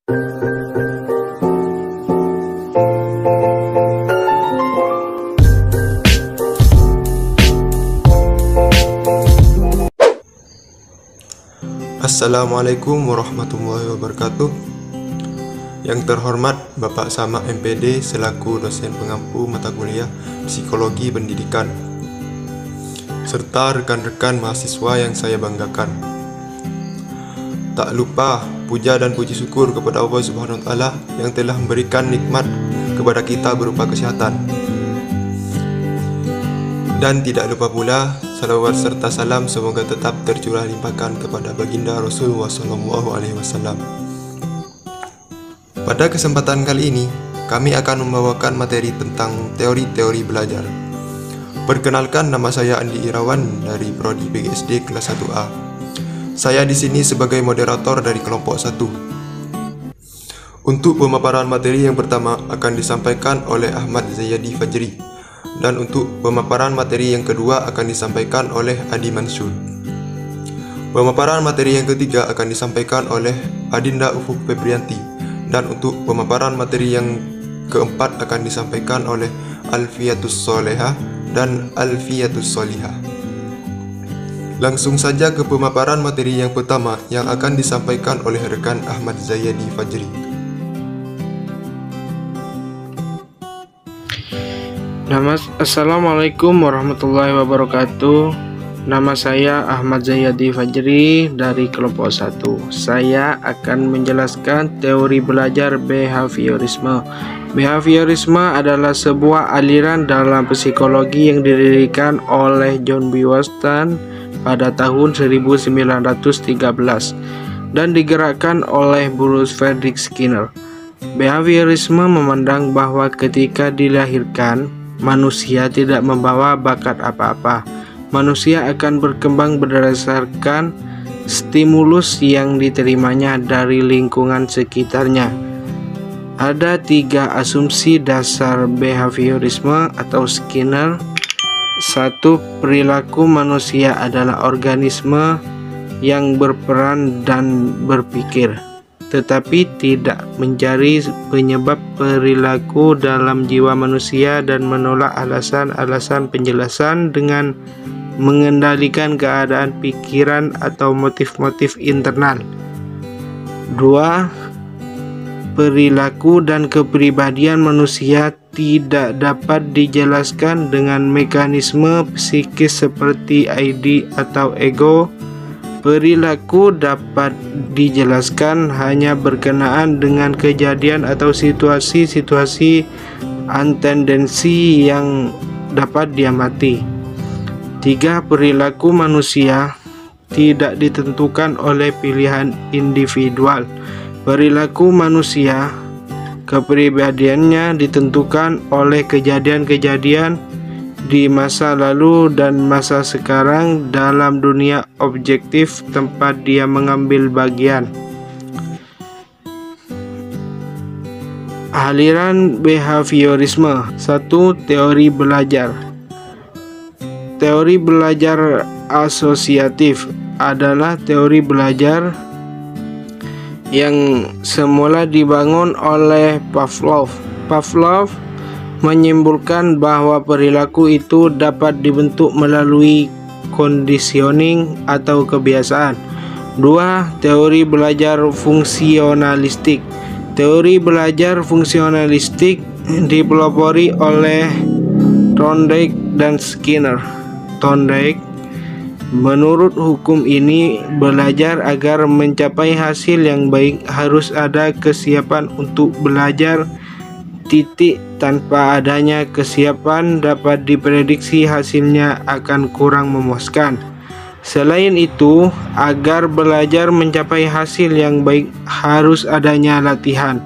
Assalamualaikum warahmatullahi wabarakatuh. Yang terhormat Bapak Samak MPD selaku dosen pengampu mata kuliah Psikologi Pendidikan, serta rekan-rekan mahasiswa yang saya banggakan. Tak lupa puja dan puji syukur kepada Allah Subhanahu wa taala yang telah memberikan nikmat kepada kita berupa kesehatan. Dan tidak lupa pula salawat serta salam semoga tetap tercurah limpahkan kepada baginda Rasulullah SAW. Pada kesempatan kali ini, kami akan membawakan materi tentang teori-teori belajar. Perkenalkan, nama saya Andi Irawan dari Prodi PGSD kelas 1A. Saya di sini sebagai moderator dari kelompok 1. Untuk pemaparan materi yang pertama akan disampaikan oleh Ahmad Zayyadi Fajri. Dan untuk pemaparan materi yang kedua akan disampaikan oleh Adi Mansur. Pemaparan materi yang ketiga akan disampaikan oleh Adinda Ufuk Febrianti. Dan untuk pemaparan materi yang keempat akan disampaikan oleh Alfiatus Solehah dan Alfiatus Solihah. Langsung saja ke pemaparan materi yang pertama yang akan disampaikan oleh rekan Ahmad Zayyadi Fajri. Assalamualaikum warahmatullahi wabarakatuh. Nama saya Ahmad Zayyadi Fajri dari kelompok 1. Saya akan menjelaskan teori belajar behaviorisme. Behaviorisme adalah sebuah aliran dalam psikologi yang didirikan oleh John B. Watson pada tahun 1913 dan digerakkan oleh Bruce Frederick Skinner. Behaviorisme memandang bahwa ketika dilahirkan, manusia tidak membawa bakat apa-apa. Manusia akan berkembang berdasarkan stimulus yang diterimanya dari lingkungan sekitarnya. Ada 3 asumsi dasar behaviorisme atau Skinner. 1. Perilaku manusia adalah organisme yang berperan dan berpikir, tetapi tidak mencari penyebab perilaku dalam jiwa manusia dan menolak alasan-alasan penjelasan dengan mengendalikan keadaan pikiran atau motif-motif internal. 2. Perilaku dan kepribadian manusia tidak dapat dijelaskan dengan mekanisme psikis seperti ID atau ego. Perilaku dapat dijelaskan hanya berkenaan dengan kejadian atau situasi-situasi antendensi yang dapat diamati. 3. Perilaku manusia tidak ditentukan oleh pilihan individual. Perilaku manusia, kepribadiannya ditentukan oleh kejadian-kejadian di masa lalu dan masa sekarang dalam dunia objektif tempat dia mengambil bagian. Aliran behaviorisme. 1. Teori belajar. Teori belajar asosiatif adalah teori belajar yang semula dibangun oleh Pavlov. Pavlov menyimpulkan bahwa perilaku itu dapat dibentuk melalui conditioning atau kebiasaan. 2. Teori belajar fungsionalistik. Teori belajar fungsionalistik dipelopori oleh Thorndike dan Skinner. Thorndike, menurut hukum ini, belajar agar mencapai hasil yang baik harus ada kesiapan untuk belajar. Tanpa adanya kesiapan dapat diprediksi hasilnya akan kurang memuaskan. Selain itu, agar belajar mencapai hasil yang baik harus adanya latihan.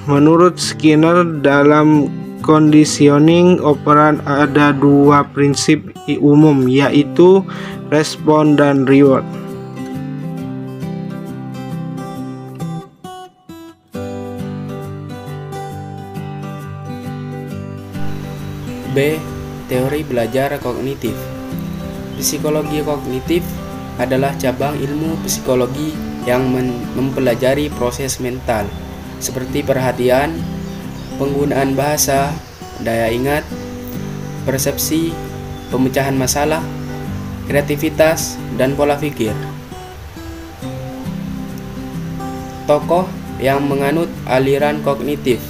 Menurut Skinner, dalam conditioning operan ada 2 prinsip umum, yaitu respon dan reward. B. Teori belajar kognitif. Psikologi kognitif adalah cabang ilmu psikologi yang mempelajari proses mental seperti perhatian, penggunaan bahasa, daya ingat, persepsi, pemecahan masalah, kreativitas, dan pola pikir. Tokoh yang menganut aliran kognitif.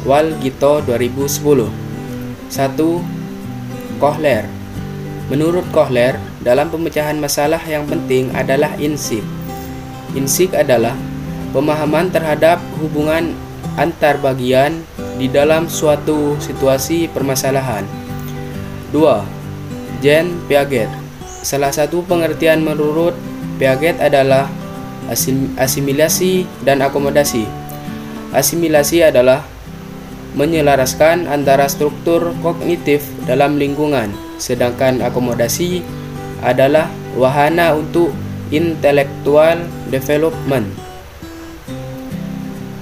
Wal Gito 2010. 1. Kohler. Menurut Kohler, dalam pemecahan masalah yang penting adalah insight. Insight adalah pemahaman terhadap hubungan antar bagian di dalam suatu situasi permasalahan. 2. Jean Piaget. Salah satu pengertian menurut Piaget adalah asimilasi dan akomodasi. Asimilasi adalah menyelaraskan antara struktur kognitif dalam lingkungan, sedangkan akomodasi adalah wahana untuk intellectual development.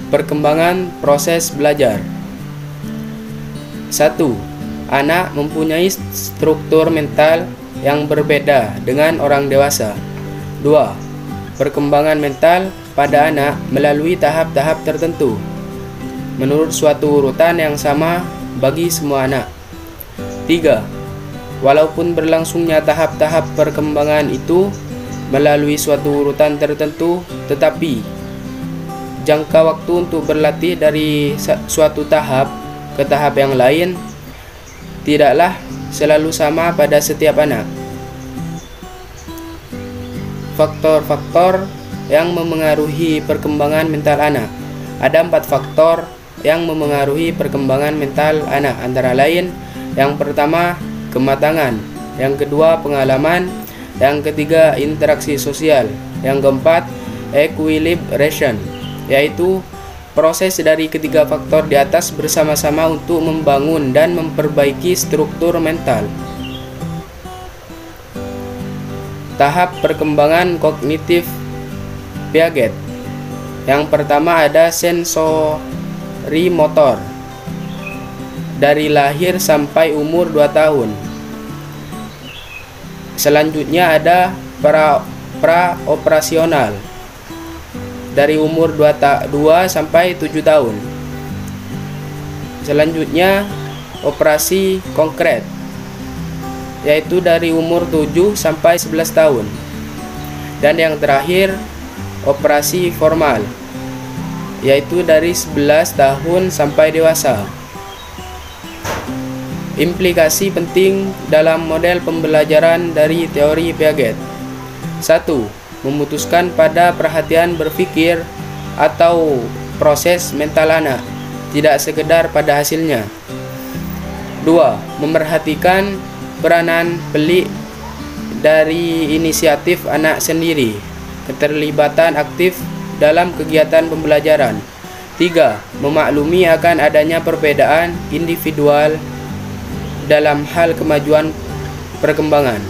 Perkembangan proses belajar. 1. Anak mempunyai struktur mental yang berbeda dengan orang dewasa. 2. Perkembangan mental pada anak melalui tahap-tahap tertentu menurut suatu urutan yang sama bagi semua anak. 3. Walaupun berlangsungnya tahap-tahap perkembangan itu melalui suatu urutan tertentu, tetapi jangka waktu untuk berlatih dari suatu tahap ke tahap yang lain tidaklah selalu sama pada setiap anak. Faktor-faktor yang memengaruhi perkembangan mental anak. Ada 4 faktor yang memengaruhi perkembangan mental anak, antara lain: yang pertama, kematangan; yang kedua, pengalaman; yang ketiga, interaksi sosial; yang keempat, equilibration, yaitu proses dari ketiga faktor di atas bersama-sama untuk membangun dan memperbaiki struktur mental. Tahap perkembangan kognitif Piaget. Yang pertama ada sensori motor, dari lahir sampai umur 2 tahun. Selanjutnya ada pra-operasional, dari umur 2 sampai 7 tahun. Selanjutnya operasi konkret, yaitu dari umur 7 sampai 11 tahun. Dan yang terakhir, operasi formal, yaitu dari 11 tahun sampai dewasa. Implikasi penting dalam model pembelajaran dari teori Piaget. 1. Memutuskan pada perhatian berpikir atau proses mental anak, tidak sekedar pada hasilnya. 2. Memerhatikan peranan pelik dari inisiatif anak sendiri, keterlibatan aktif dalam kegiatan pembelajaran. 3. Memaklumi akan adanya perbedaan individual dalam hal kemajuan perkembangan.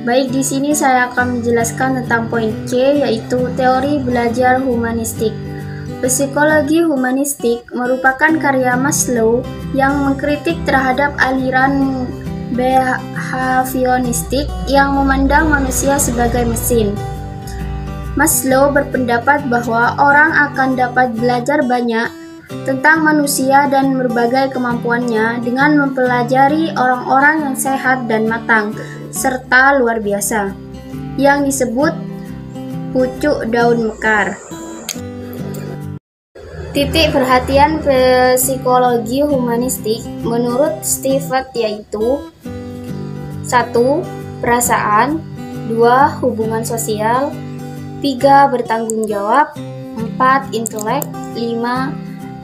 Baik, di sini saya akan menjelaskan tentang poin C, yaitu teori belajar humanistik. Psikologi humanistik merupakan karya Maslow yang mengkritik terhadap aliran behavioristik yang memandang manusia sebagai mesin. Maslow berpendapat bahwa orang akan dapat belajar banyak tentang manusia dan berbagai kemampuannya dengan mempelajari orang-orang yang sehat dan matang, serta luar biasa, yang disebut pucuk daun mekar. Titik perhatian psikologi humanistik menurut Stivet yaitu: 1. Perasaan, 2. Hubungan sosial, 3. Bertanggung jawab, 4. Intelek, 5.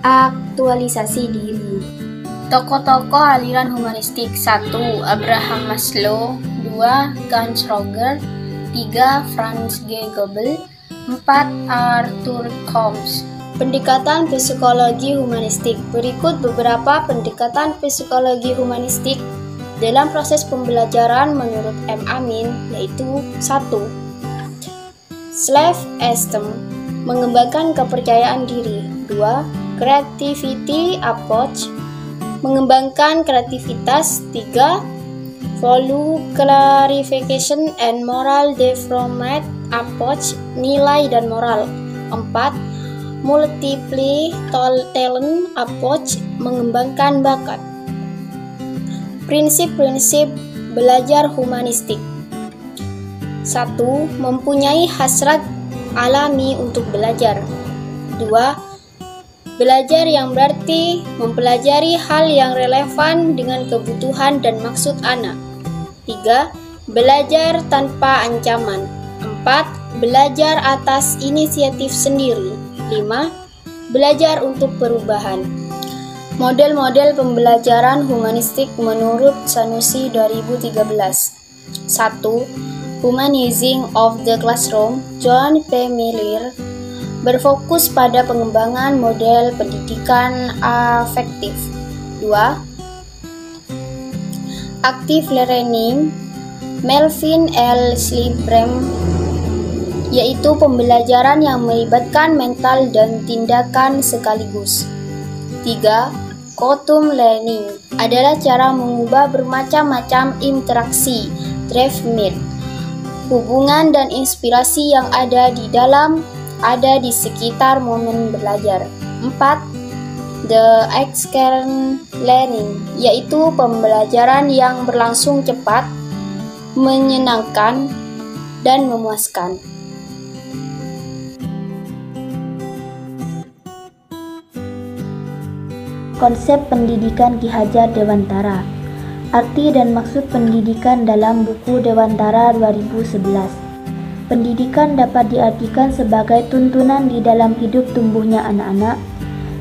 Aktualisasi diri. Tokoh-tokoh aliran humanistik: 1. Abraham Maslow, 2. Hans Roger, 3. Franz G. Goebel, 4. Arthur Combs. Pendekatan psikologi humanistik. Berikut beberapa pendekatan psikologi humanistik dalam proses pembelajaran menurut M. Amin, yaitu: 1. Self-esteem, mengembangkan kepercayaan diri. 2. Creativity approach, mengembangkan kreativitas. 3. Value clarification and moral development approach, nilai dan moral. 4. Multiple talent approach, mengembangkan bakat. Prinsip-prinsip belajar humanistik. 1. Mempunyai hasrat alami untuk belajar. 2. Belajar yang berarti mempelajari hal yang relevan dengan kebutuhan dan maksud anak. 3. Belajar tanpa ancaman. 4. Belajar atas inisiatif sendiri. 5. Belajar untuk perubahan. Model-model pembelajaran humanistik menurut Sanusi 2013. 1. Humanizing of the Classroom, John P. Miller, berfokus pada pengembangan model pendidikan afektif. 2. Active Learning, Melvin L. Slibram, yaitu pembelajaran yang melibatkan mental dan tindakan sekaligus. 3. Quantum Learning adalah cara mengubah bermacam-macam interaksi, drive meet, hubungan dan inspirasi yang ada di sekitar momen belajar. 4. The External Learning, yaitu pembelajaran yang berlangsung cepat, menyenangkan, dan memuaskan. Konsep pendidikan Ki Hajar Dewantara. Arti dan maksud pendidikan dalam buku Dewantara 2011. Pendidikan dapat diartikan sebagai tuntunan di dalam hidup tumbuhnya anak-anak,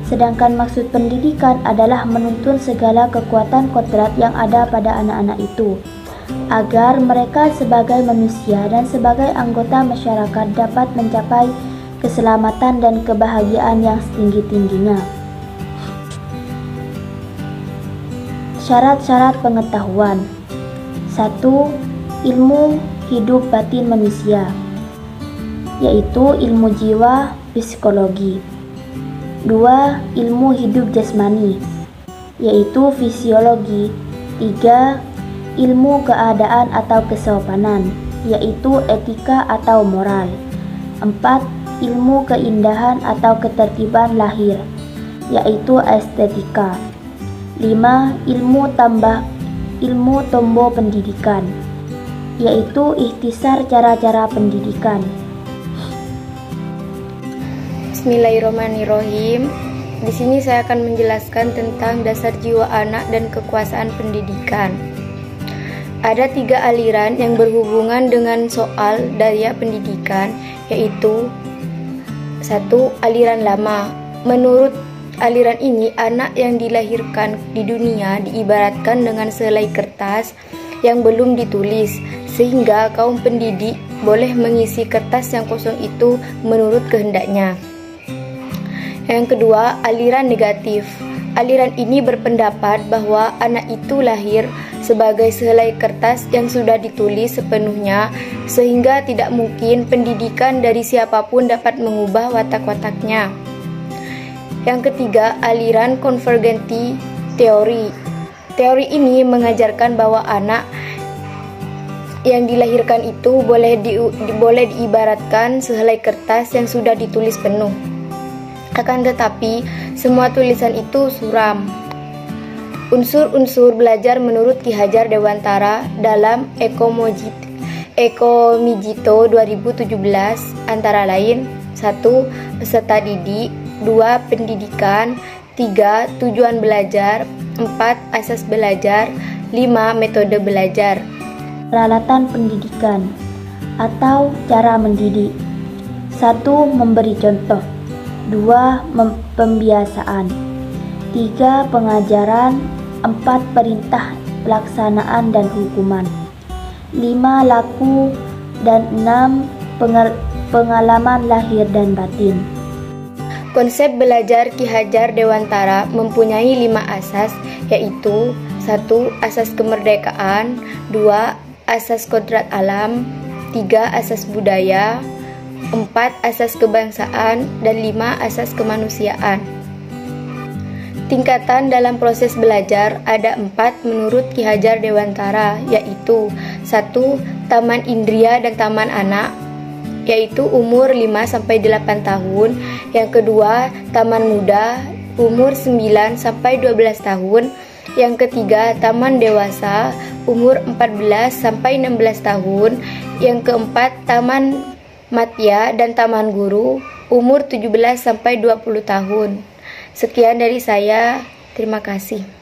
sedangkan maksud pendidikan adalah menuntun segala kekuatan kodrat yang ada pada anak-anak itu, agar mereka sebagai manusia dan sebagai anggota masyarakat dapat mencapai keselamatan dan kebahagiaan yang setinggi-tingginya. Syarat-syarat pengetahuan. 1. Ilmu hidup batin manusia, yaitu ilmu jiwa, psikologi. 2. Ilmu hidup jasmani, yaitu fisiologi. 3. Ilmu keadaan atau kesopanan, yaitu etika atau moral. 4. Ilmu keindahan atau ketertiban lahir, yaitu estetika. 5. Ilmu tombo pendidikan, yaitu ikhtisar cara-cara pendidikan. Bismillahirrahmanirrahim. Di sini saya akan menjelaskan tentang dasar jiwa anak dan kekuasaan pendidikan. Ada 3 aliran yang berhubungan dengan soal daya pendidikan, yaitu 1. Aliran lama. Menurut aliran ini, anak yang dilahirkan di dunia diibaratkan dengan sehelai kertas yang belum ditulis, sehingga kaum pendidik boleh mengisi kertas yang kosong itu menurut kehendaknya. Yang kedua, aliran negatif. Aliran ini berpendapat bahwa anak itu lahir sebagai sehelai kertas yang sudah ditulis sepenuhnya, sehingga tidak mungkin pendidikan dari siapapun dapat mengubah watak-wataknya. Yang ketiga, aliran konvergenti teori. Teori ini mengajarkan bahwa anak yang dilahirkan itu boleh diibaratkan sehelai kertas yang sudah ditulis penuh. Akan tetapi, semua tulisan itu suram. Unsur-unsur belajar menurut Ki Hajar Dewantara dalam Eko Mijito 2017 antara lain: 1. Peserta didik, 2. Pendidikan, 3. Tujuan belajar, 4. Asas belajar, 5. Metode belajar. Peralatan pendidikan atau cara mendidik. 1. Memberi contoh. 2. Pembiasaan. 3. Pengajaran. 4. Perintah, pelaksanaan dan hukuman. 5. Laku. Dan 6. Pengalaman lahir dan batin. Konsep belajar Ki Hajar Dewantara mempunyai 5 asas, yaitu 1. Asas kemerdekaan, 2. Asas kodrat alam, 3. Asas budaya, 4. Asas kebangsaan, dan 5. Asas kemanusiaan. Tingkatan dalam proses belajar ada 4 menurut Ki Hajar Dewantara, yaitu 1. Taman Indria dan Taman Anak, yaitu umur 5-8 tahun. Yang kedua, Taman Muda, umur 9-12 tahun. Yang ketiga, Taman Dewasa, umur 14-16 tahun. Yang keempat, Taman Matya dan Taman Guru, umur 17-20 tahun. Sekian dari saya, terima kasih.